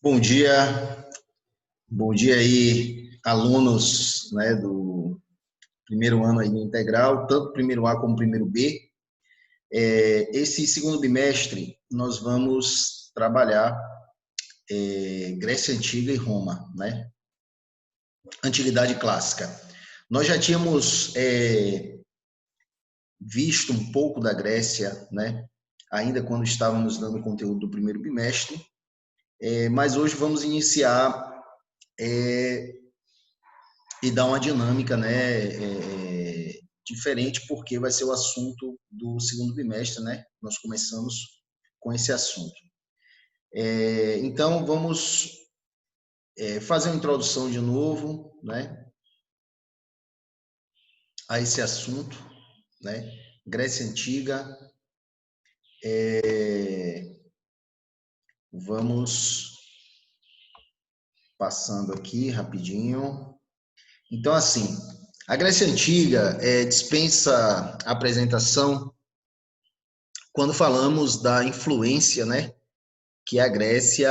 Bom dia aí, alunos, né, do primeiro ano aí no integral, tanto primeiro A como primeiro B. Esse segundo bimestre nós vamos trabalhar Grécia Antiga e Roma, né? Antiguidade clássica. Nós já tínhamos visto um pouco da Grécia, né? Ainda quando estávamos dando conteúdo do primeiro bimestre, mas hoje vamos iniciar e dar uma dinâmica, né, diferente, porque vai ser o assunto do segundo bimestre, né? Nós começamos com esse assunto. Então, vamos fazer uma introdução de novo, né, a esse assunto, né? Grécia Antiga. Vamos passando aqui rapidinho. Então, assim, a Grécia Antiga dispensa apresentação quando falamos da influência, né, que a Grécia,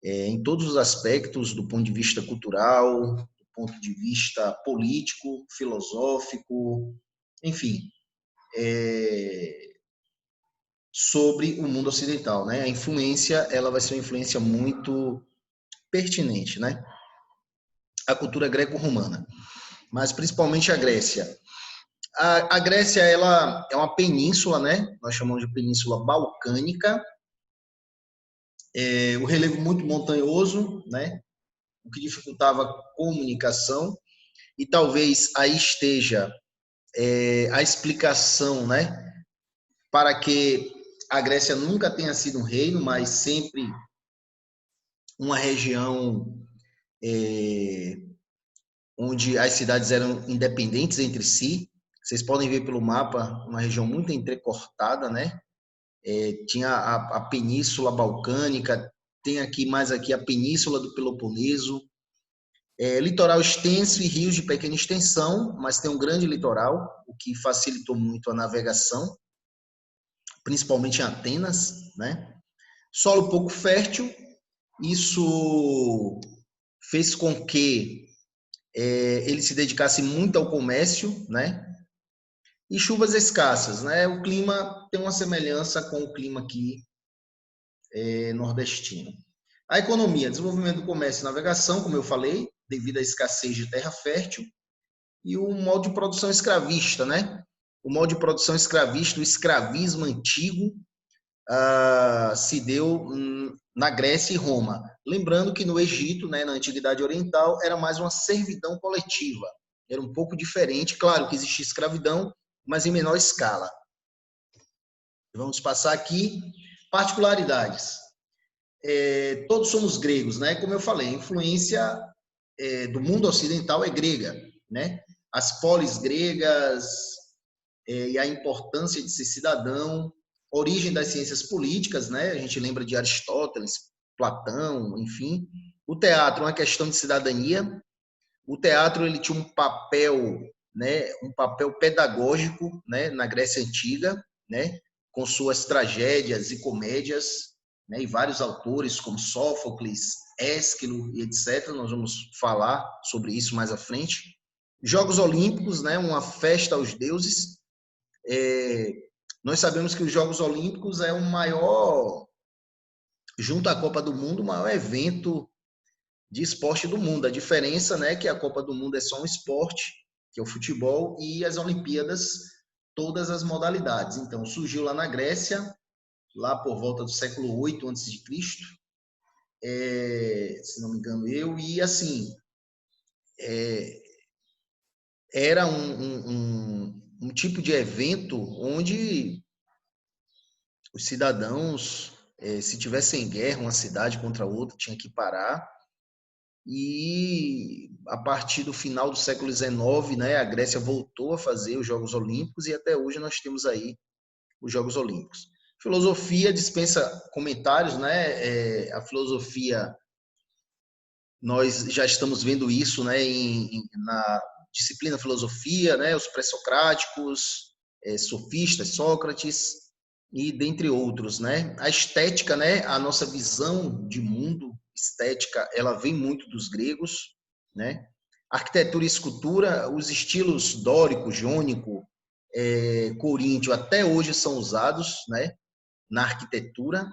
em todos os aspectos, do ponto de vista cultural, do ponto de vista político, filosófico, enfim, sobre o mundo ocidental, né? A influência, ela vai ser uma influência muito pertinente, né? A cultura greco-romana, mas principalmente a Grécia. A Grécia, ela é uma península, né? Nós chamamos de península balcânica. O relevo muito montanhoso, né? O que dificultava a comunicação, e talvez aí esteja a explicação, né, para que a Grécia nunca tenha sido um reino, mas sempre uma região onde as cidades eram independentes entre si. Vocês podem ver pelo mapa uma região muito entrecortada, né? Tinha a Península Balcânica, tem aqui mais aqui a Península do Peloponeso, litoral extenso e rios de pequena extensão, mas tem um grande litoral, o que facilitou muito a navegação, principalmente em Atenas, né? Solo pouco fértil, isso fez com que ele se dedicasse muito ao comércio, né? E chuvas escassas, né? O clima tem uma semelhança com o clima aqui nordestino. A economia, desenvolvimento do comércio e navegação, como eu falei, devido à escassez de terra fértil, e o modo de produção escravista, né? O modo de produção escravista, o escravismo antigo, se deu na Grécia e Roma. Lembrando que no Egito, né, na Antiguidade Oriental, era mais uma servidão coletiva. Era um pouco diferente, claro que existia escravidão, mas em menor escala. Vamos passar aqui particularidades. Todos somos gregos, né? Como eu falei, a influência do mundo ocidental é grega, né? As polis gregas e a importância de ser cidadão, origem das ciências políticas, né? A gente lembra de Aristóteles, Platão, enfim. O teatro é uma questão de cidadania. O teatro ele tinha um papel, né? Um papel pedagógico, né? Na Grécia Antiga, né? Com suas tragédias e comédias, né? E vários autores como Sófocles, Ésquilo e etc. Nós vamos falar sobre isso mais à frente. Jogos Olímpicos, né? Uma festa aos deuses. Nós sabemos que os Jogos Olímpicos é o maior, junto à Copa do Mundo, o maior evento de esporte do mundo. A diferença, né, que a Copa do Mundo é só um esporte, que é o futebol, e as Olimpíadas, todas as modalidades. Então, surgiu lá na Grécia, lá por volta do século 8 a.C., se não me engano e assim, era um tipo de evento onde os cidadãos, se tivessem guerra, uma cidade contra outra, tinha que parar. E a partir do final do século XIX, né, a Grécia voltou a fazer os Jogos Olímpicos e até hoje nós temos aí os Jogos Olímpicos. Filosofia dispensa comentários, né? A filosofia, nós já estamos vendo isso, né, na disciplina filosofia, né? Os pré-socráticos, sofistas, Sócrates, e dentre outros, né? A estética, né? A nossa visão de mundo estética, ela vem muito dos gregos, né? Arquitetura e escultura, os estilos dórico, jônico, coríntio, até hoje são usados, né? Na arquitetura,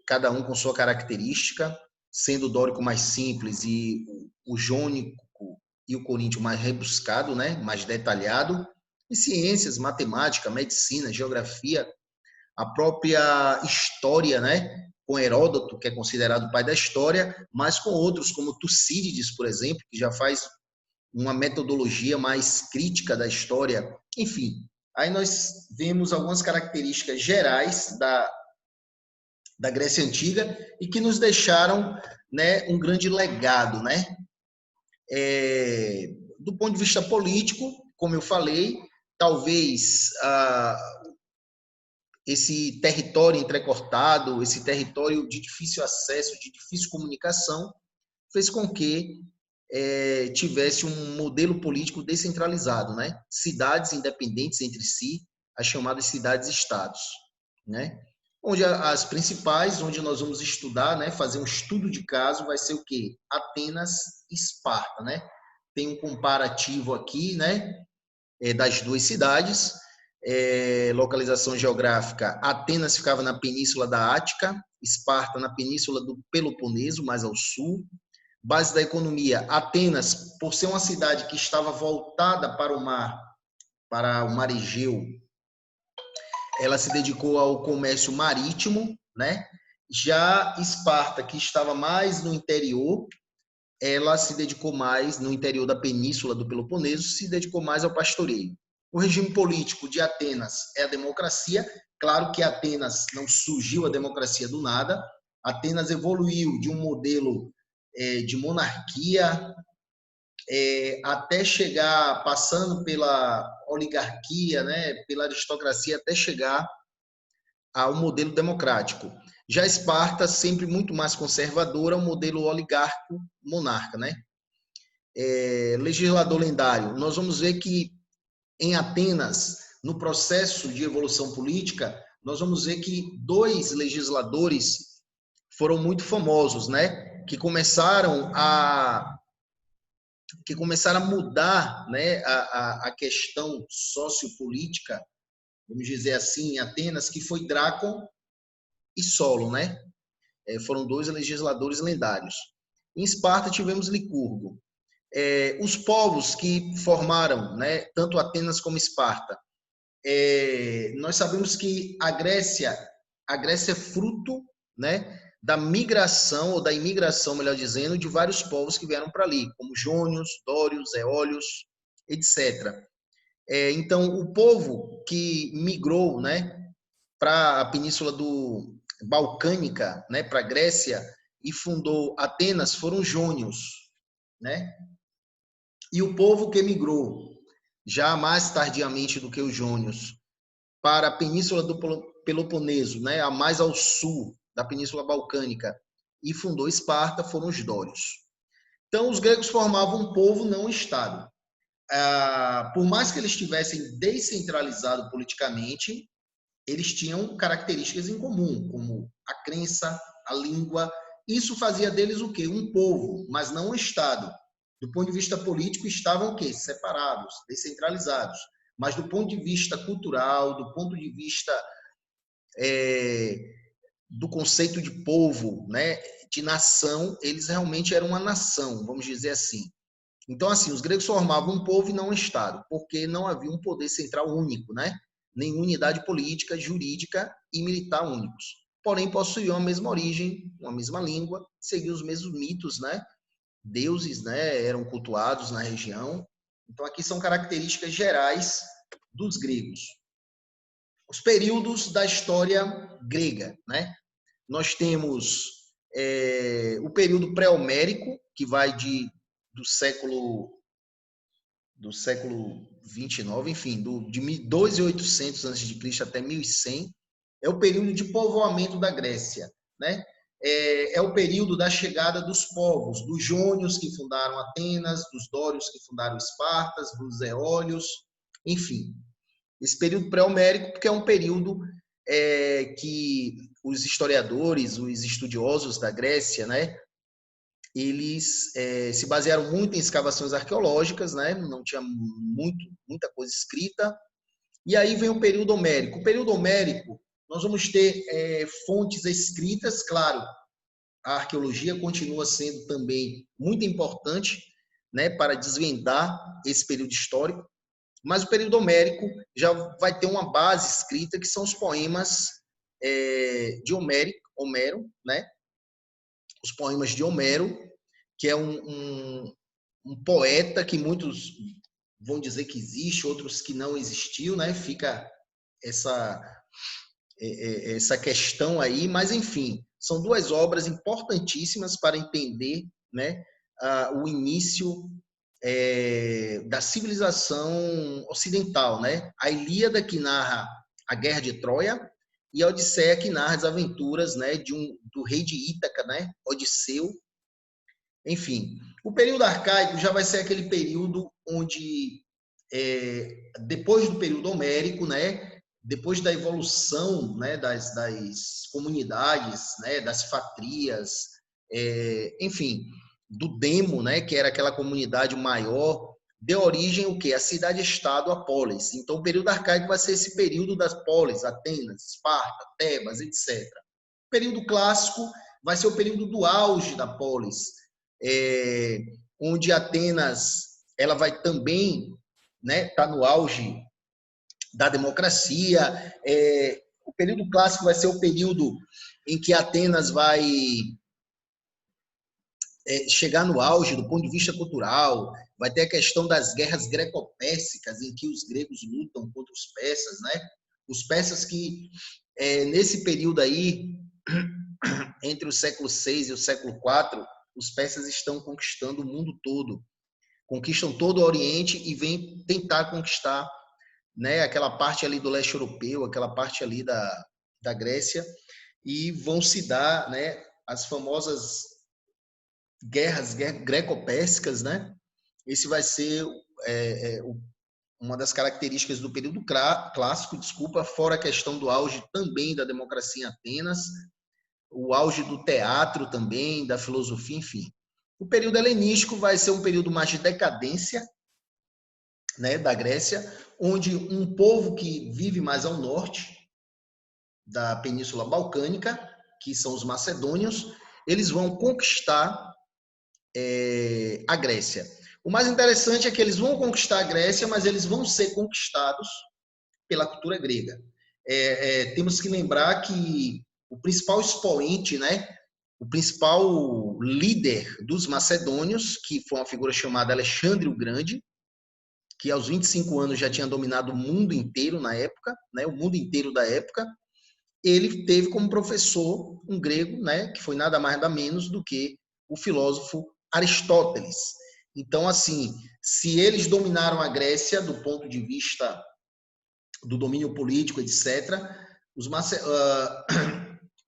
cada um com sua característica, sendo o dórico mais simples e o jônico e o coríntio mais rebuscado, né? Mais detalhado. E ciências, matemática, medicina, geografia, a própria história, né? Com Heródoto, que é considerado o pai da história, mas com outros, como Tucídides, por exemplo, que já faz uma metodologia mais crítica da história. Enfim, aí nós vemos algumas características gerais da Grécia Antiga e que nos deixaram, né, um grande legado, né? Do ponto de vista político, como eu falei, talvez esse território entrecortado, esse território de difícil acesso, de difícil comunicação, fez com que tivesse um modelo político descentralizado, né? Cidades independentes entre si, as chamadas cidades-estados, né? Onde as principais, onde nós vamos estudar, né? Fazer um estudo de caso, vai ser o quê? Atenas e Esparta, né? Tem um comparativo aqui, né? Das duas cidades. Localização geográfica, Atenas ficava na península da Ática, Esparta na península do Peloponeso, mais ao sul. Base da economia, Atenas, por ser uma cidade que estava voltada para o mar Egeu, ela se dedicou ao comércio marítimo, né? Já Esparta, que estava mais no interior, ela se dedicou mais, no interior da península do Peloponeso, se dedicou mais ao pastoreio. O regime político de Atenas é a democracia. Claro que Atenas não surgiu a democracia do nada. Atenas evoluiu de um modelo de monarquia até chegar, passando pela oligarquia, né, pela aristocracia, até chegar ao modelo democrático. Já Esparta, sempre muito mais conservadora, o modelo oligárquico monarca, né? Legislador lendário. Nós vamos ver que em Atenas, no processo de evolução política, nós vamos ver que dois legisladores foram muito famosos, né? Que começaram a mudar, né, a questão sociopolítica, vamos dizer assim, em Atenas, que foi Drácon e Solon, né? Foram dois legisladores lendários. Em Esparta tivemos Licurgo. Os povos que formaram, né, tanto Atenas como Esparta, nós sabemos que a Grécia é fruto, né, da migração, ou da imigração, melhor dizendo, de vários povos que vieram para ali, como jônios, dórios, eólios, etc. Então, o povo que migrou, né, para a península Balcânica, né, para a Grécia, e fundou Atenas, foram jônios, né? E o povo que migrou, já mais tardiamente do que os jônios, para a península do Peloponeso, né, a mais ao sul da península balcânica, e fundou Esparta, foram os dórios. Então, os gregos formavam um povo, não um estado. Por mais que eles estivessem descentralizados politicamente, eles tinham características em comum, como a crença, a língua. Isso fazia deles o quê? Um povo, mas não um estado. Do ponto de vista político, estavam o quê? Separados, descentralizados. Mas do ponto de vista cultural, do ponto de vista do conceito de povo, né, de nação, eles realmente eram uma nação, vamos dizer assim. Então, assim, os gregos formavam um povo e não um estado, porque não havia um poder central único, né? Nem unidade política, jurídica e militar únicos. Porém, possuíam a mesma origem, uma mesma língua, seguiam os mesmos mitos, né? Deuses, né, eram cultuados na região. Então, aqui são características gerais dos gregos. Os períodos da história grega, né? Nós temos o período pré-homérico, que vai do século 29, enfim, de 2800 a.C. até 1100, é o período de povoamento da Grécia, né? É o período da chegada dos povos, dos jônios que fundaram Atenas, dos dórios que fundaram Espartas, dos eólios, enfim. Esse período pré-homérico, porque é um período que os historiadores, os estudiosos da Grécia, né, eles se basearam muito em escavações arqueológicas, né, não tinha muita coisa escrita, e aí vem o período homérico. O período homérico, nós vamos ter fontes escritas, claro, a arqueologia continua sendo também muito importante, né, para desvendar esse período histórico, mas o período homérico já vai ter uma base escrita, que são os poemas de Homero, né? Os poemas de Homero, que é um poeta que muitos vão dizer que existe, outros que não existiu, né? Fica essa questão aí, mas enfim, são duas obras importantíssimas para entender, né, o início da civilização ocidental, né? A Ilíada, que narra a guerra de Troia, e a Odisseia, que narra as aventuras, né, do rei de Ítaca, né, Odisseu. Enfim, o período arcaico já vai ser aquele período onde, depois do período homérico, né, depois da evolução, né, das comunidades, né, das fatrias, enfim, do Demo, né, que era aquela comunidade maior, deu origem o quê? A cidade-estado, a polis. Então, o período arcaico vai ser esse período das polis, Atenas, Esparta, Tebas, etc. O período clássico vai ser o período do auge da polis, onde Atenas ela vai também, né, tá no auge da democracia. O período clássico vai ser o período em que Atenas vai chegar no auge do ponto de vista cultural, vai ter a questão das guerras greco-pérsicas, em que os gregos lutam contra os persas, né? Os persas que, nesse período aí, entre o século VI e o século IV, os persas estão conquistando o mundo todo, conquistam todo o Oriente e vêm tentar conquistar, né, aquela parte ali do leste europeu, aquela parte ali da Grécia, e vão se dar, né, as famosas guerras greco-pérsicas, né? Esse vai ser uma das características do período clássico, desculpa, fora a questão do auge também da democracia em Atenas, o auge do teatro também, da filosofia, enfim. O período helenístico vai ser um período mais de decadência, né, da Grécia, onde um povo que vive mais ao norte da Península Balcânica, que são os macedônios, eles vão conquistar a Grécia. O mais interessante é que eles vão conquistar a Grécia, mas eles vão ser conquistados pela cultura grega. Temos que lembrar que o principal expoente, né, o principal líder dos macedônios, que foi uma figura chamada Alexandre o Grande, que aos 25 anos já tinha dominado o mundo inteiro na época, né, o mundo inteiro da época, ele teve como professor um grego, né, que foi nada mais nada menos do que o filósofo Aristóteles. Então, assim, se eles dominaram a Grécia do ponto de vista do domínio político, etc., os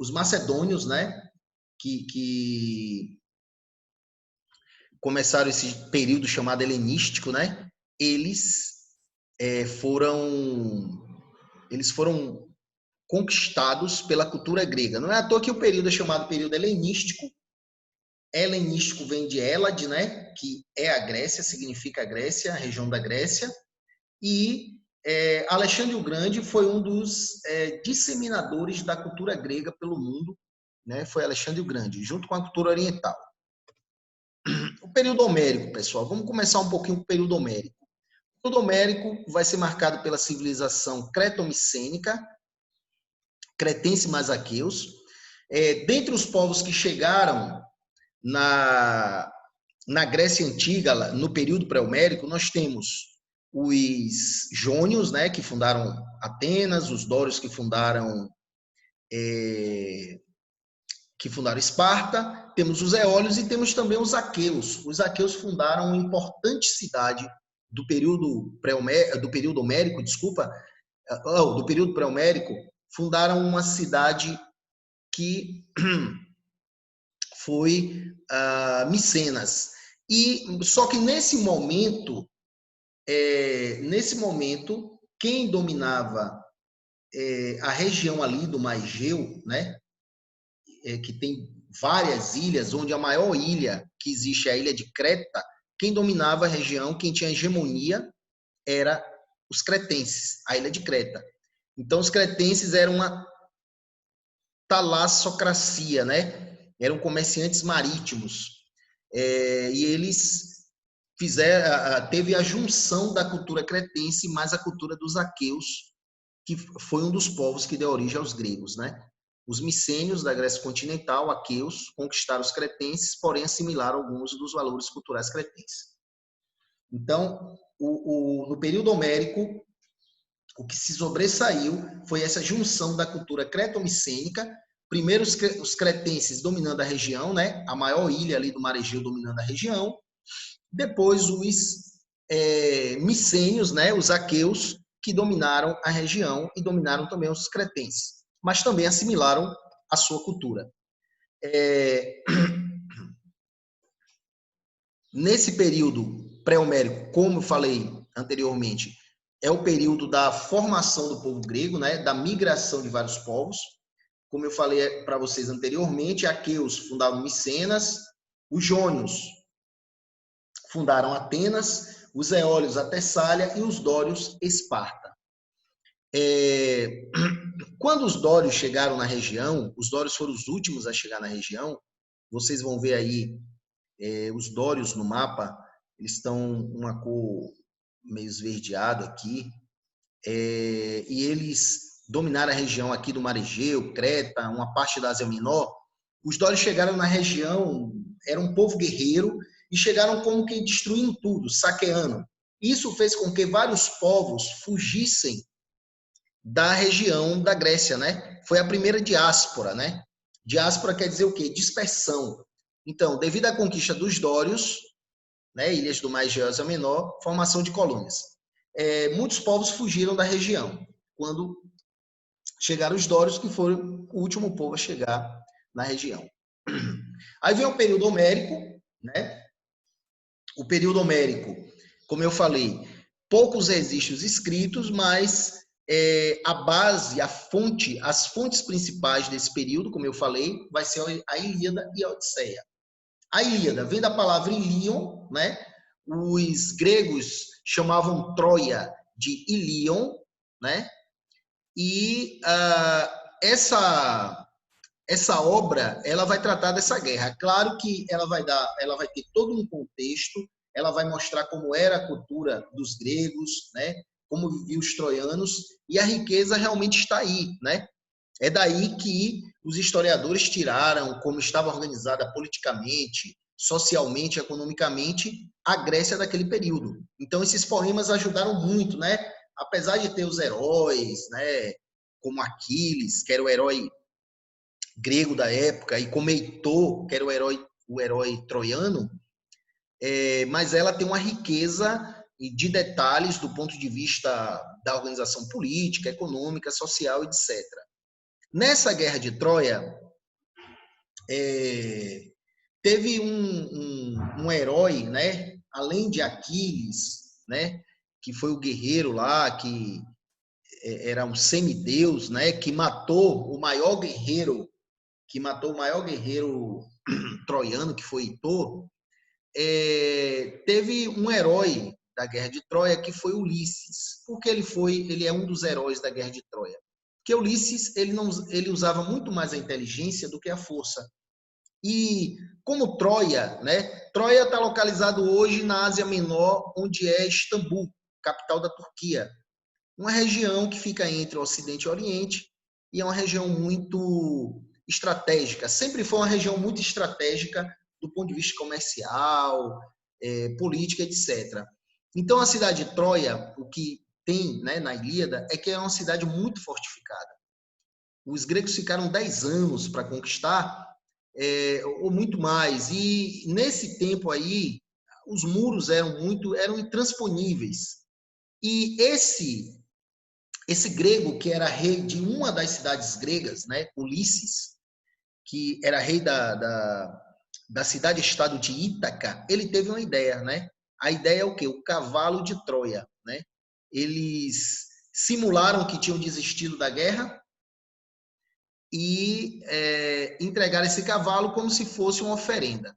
macedônios, né, que começaram esse período chamado helenístico, né, eles foram conquistados pela cultura grega. Não é à toa que o período é chamado período helenístico. Helenístico vem de Hélade, né, que é a Grécia, significa a Grécia, a região da Grécia, e Alexandre o Grande foi um dos disseminadores da cultura grega pelo mundo, né, foi Alexandre o Grande, junto com a cultura oriental. O período homérico, pessoal, vamos começar um pouquinho com o período homérico. O período homérico vai ser marcado pela civilização cretomicênica, cretense mais aqueus. Dentre os povos que chegaram na Grécia Antiga, no período pré-homérico, nós temos os jônios, né, que fundaram Atenas, os dórios que fundaram Esparta, temos os eólios e temos também os aqueus. Os aqueus fundaram uma importante cidade do período homérico, desculpa, do período pré-homérico, fundaram uma cidade que foi Micenas. E só que nesse momento, quem dominava a região ali do Mar Egeu, né, que tem várias ilhas, onde a maior ilha que existe é a ilha de Creta, quem dominava a região, quem tinha hegemonia, era os cretenses, a ilha de Creta. Então, os cretenses eram uma talassocracia, né? Eram comerciantes marítimos. E eles teve a junção da cultura cretense mais a cultura dos aqueus, que foi um dos povos que deu origem aos gregos, né? Os micênios da Grécia continental, aqueus, conquistaram os cretenses, porém assimilaram alguns dos valores culturais cretenses. Então, no período homérico, o que se sobressaiu foi essa junção da cultura creto-micênica, primeiro os cretenses dominando a região, né? A maior ilha ali do Mar Egeu dominando a região, depois os micênios, né? Os aqueus, que dominaram a região e dominaram também os cretenses, mas também assimilaram a sua cultura. Nesse período pré-homérico, como eu falei anteriormente, é o período da formação do povo grego, né, da migração de vários povos. Como eu falei para vocês anteriormente, aqueus fundaram Micenas, os jônios fundaram Atenas, os eólios a Tessália e os dórios Esparta. Quando os dórios chegaram na região, os dórios foram os últimos a chegar na região, vocês vão ver aí os dórios no mapa, eles estão uma cor meio esverdeado aqui, e eles dominaram a região aqui do Mar Egeu, Creta, uma parte da Ásia Menor. Os dórios chegaram na região, era um povo guerreiro, e chegaram como que destruindo tudo, saqueando. Isso fez com que vários povos fugissem da região da Grécia, né? Foi a primeira diáspora, né? Diáspora quer dizer o quê? Dispersão. Então, devido à conquista dos dórios, né, ilhas do Mar Egeu e Ásia Menor, formação de colônias. Muitos povos fugiram da região quando chegaram os dórios, que foram o último povo a chegar na região. Aí vem o período homérico, né? O período homérico, como eu falei, poucos registros escritos, mas a base, as fontes principais desse período, como eu falei, vai ser a Ilíada e a Odisseia. A Ilíada vem da palavra Ilion, né? Os gregos chamavam Troia de Ilion, né? E essa obra, ela vai tratar dessa guerra. Claro que ela vai ter todo um contexto, ela vai mostrar como era a cultura dos gregos, né? Como viviam os troianos, e a riqueza realmente está aí, né? É daí que os historiadores tiraram como estava organizada politicamente, socialmente, economicamente, a Grécia daquele período. Então, esses poemas ajudaram muito, né? Apesar de ter os heróis, né? Como Aquiles, que era o herói grego da época, e como Heitor, que era o herói troiano, mas ela tem uma riqueza de detalhes do ponto de vista da organização política, econômica, social, etc. Nessa guerra de Troia, teve um herói, né? Além de Aquiles, né? Que foi o guerreiro lá, que era um semideus, né? Que matou o maior guerreiro troiano, que foi Heitor. Teve um herói da guerra de Troia que foi Ulisses. Porque ele é um dos heróis da guerra de Troia. Porque Ulisses ele usava muito mais a inteligência do que a força. E como Troia, né? Troia está localizado hoje na Ásia Menor, onde é Istambul, capital da Turquia. Uma região que fica entre o Ocidente e o Oriente, e é uma região muito estratégica. Sempre foi uma região muito estratégica do ponto de vista comercial, política, etc. Então, a cidade de Troia, o que tem, né, na Ilíada, é que é uma cidade muito fortificada. Os gregos ficaram 10 anos para conquistar, ou muito mais. E nesse tempo aí, os muros eram intransponíveis. E esse grego, que era rei de uma das cidades gregas, né, Ulisses, que era rei da cidade-estado de Ítaca, ele teve uma ideia, né? A ideia é o quê? O cavalo de Troia, né? Eles simularam que tinham desistido da guerra e entregaram esse cavalo como se fosse uma oferenda.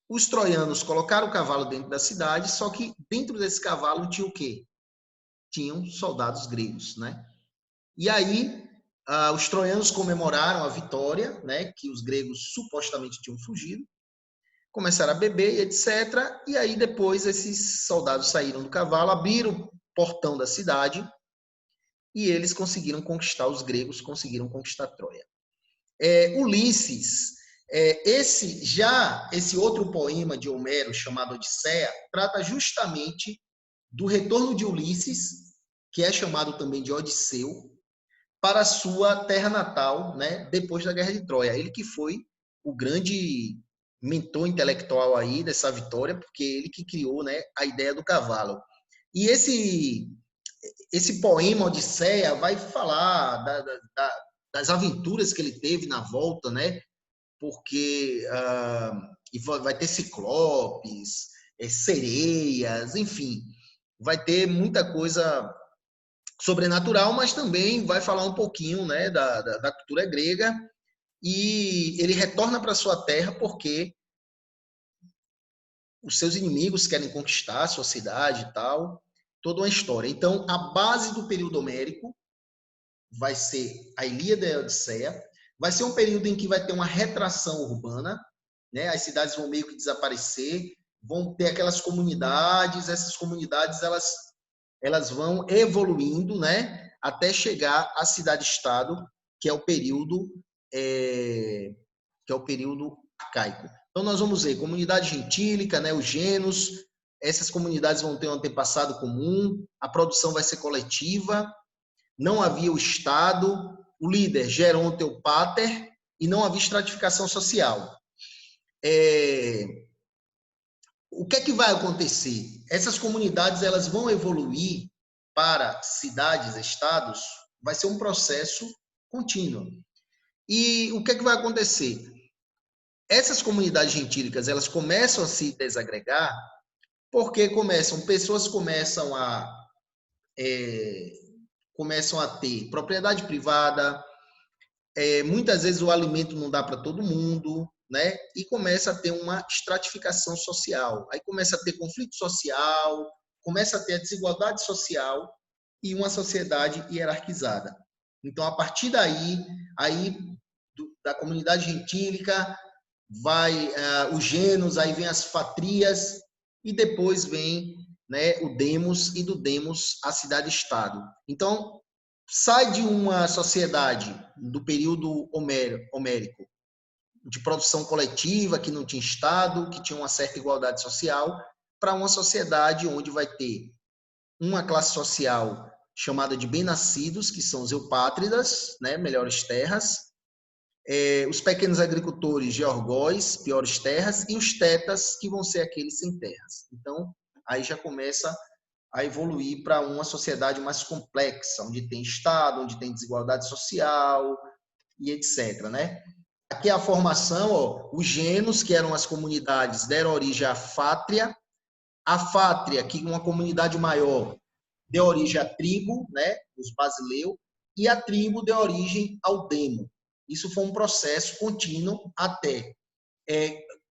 Os troianos colocaram o cavalo dentro da cidade, só que dentro desse cavalo tinha o quê? Tinham soldados gregos, né? E aí os troianos comemoraram a vitória, né? Que os gregos supostamente tinham fugido, começaram a beber e etc. E aí depois esses soldados saíram do cavalo, abriram o portão da cidade e eles conseguiram conquistar, os gregos conseguiram conquistar Troia. Ulisses, esse outro poema de Homero chamado Odisseia trata justamente do retorno de Ulisses, que é chamado também de Odisseu, para a sua terra natal, né, depois da Guerra de Troia. Ele que foi o grande mentor intelectual aí dessa vitória, porque ele que criou, né, a ideia do cavalo. E esse poema Odisseia vai falar das aventuras que ele teve na volta, né? Porque vai ter ciclopes, sereias, enfim, vai ter muita coisa sobrenatural, mas também vai falar um pouquinho, né, da cultura grega. E ele retorna para sua terra porque os seus inimigos querem conquistar a sua cidade e tal, toda uma história. Então, a base do período homérico vai ser a Ilíada e a Odisseia, vai ser um período em que vai ter uma retração urbana, né? As cidades vão meio que desaparecer, vão ter aquelas comunidades, essas comunidades elas vão evoluindo, né? Até chegar à cidade-estado, que é o período arcaico. Então nós vamos ver comunidade gentílica, né? Os gênos, essas comunidades vão ter um antepassado comum, a produção vai ser coletiva, não havia o Estado, o líder Geronte o Pater, e não havia estratificação social. O que é que vai acontecer? Essas comunidades elas vão evoluir para cidades, estados, vai ser um processo contínuo. E o que é que vai acontecer? Essas comunidades gentílicas elas começam a se desagregar porque pessoas começam a ter propriedade privada, muitas vezes o alimento não dá para todo mundo, né? E começa a ter uma estratificação social. Aí começa a ter conflito social, começa a ter a desigualdade social e uma sociedade hierarquizada. Então, a partir daí, da comunidade gentílica, vai os gênos, aí vem as fatrias e depois vem, né, o demos, e do demos a cidade-estado. Então, sai de uma sociedade do período homérico, de produção coletiva, que não tinha Estado, que tinha uma certa igualdade social, para uma sociedade onde vai ter uma classe social chamada de bem-nascidos, que são os eupátridas, né, melhores terras, os pequenos agricultores georgóis, piores terras, e os tetas, que vão ser aqueles sem terras. Então, aí já começa a evoluir para uma sociedade mais complexa, onde tem Estado, onde tem desigualdade social e etc. Né? Aqui é a formação, ó, os genos, que eram as comunidades, deram origem à fátria. A fátria, que uma comunidade maior, deu origem à tribo, né, os basileus, e a tribo deu origem ao demo. Isso foi um processo contínuo até.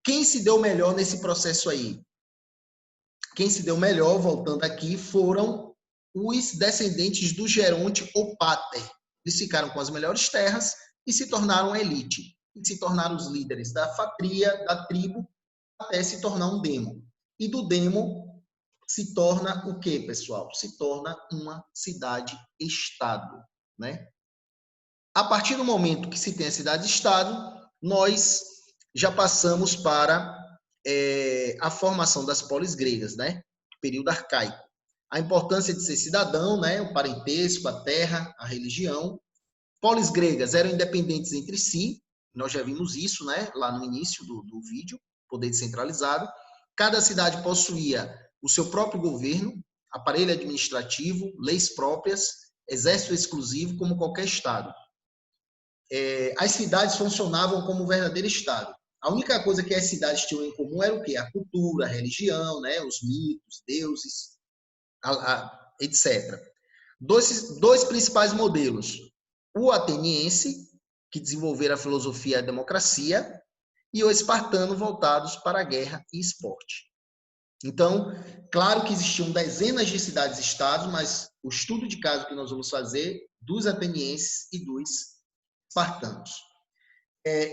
Quem se deu melhor nesse processo aí? Quem se deu melhor, voltando aqui, foram os descendentes do Geronte ou Pater. Eles ficaram com as melhores terras e se tornaram a elite. E se tornaram os líderes da fatria, da tribo, até se tornar um demo. E do demo se torna o quê, pessoal? Se torna uma cidade-estado, né? A partir do momento que se tem a cidade-estado, nós já passamos para a formação das polis gregas, né? Período arcaico. A importância de ser cidadão, né? O parentesco, a terra, a religião. Polis gregas eram independentes entre si, nós já vimos isso, né? Lá no início do vídeo, poder descentralizado. Cada cidade possuía o seu próprio governo, aparelho administrativo, leis próprias, exército exclusivo, como qualquer estado. As cidades funcionavam como um verdadeiro estado. A única coisa que as cidades tinham em comum era o quê? A cultura, a religião, né? Os mitos, deuses, etc. Dois principais modelos. O ateniense, que desenvolveram a filosofia e a democracia, e o espartano, voltados para a guerra e esporte. Então, claro que existiam dezenas de cidades-estados, mas o estudo de caso que nós vamos fazer dos atenienses e dos espartanos.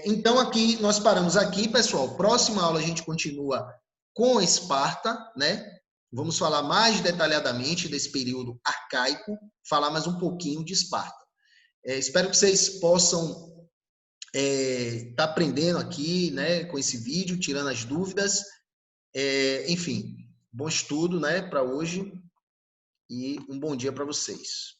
Então, aqui nós paramos aqui, pessoal. Próxima aula a gente continua com Esparta, né? Vamos falar mais detalhadamente desse período arcaico, falar mais um pouquinho de Esparta. Espero que vocês possam estar aprendendo aqui, né, com esse vídeo, tirando as dúvidas. Enfim, bom estudo, né, para hoje e um bom dia para vocês.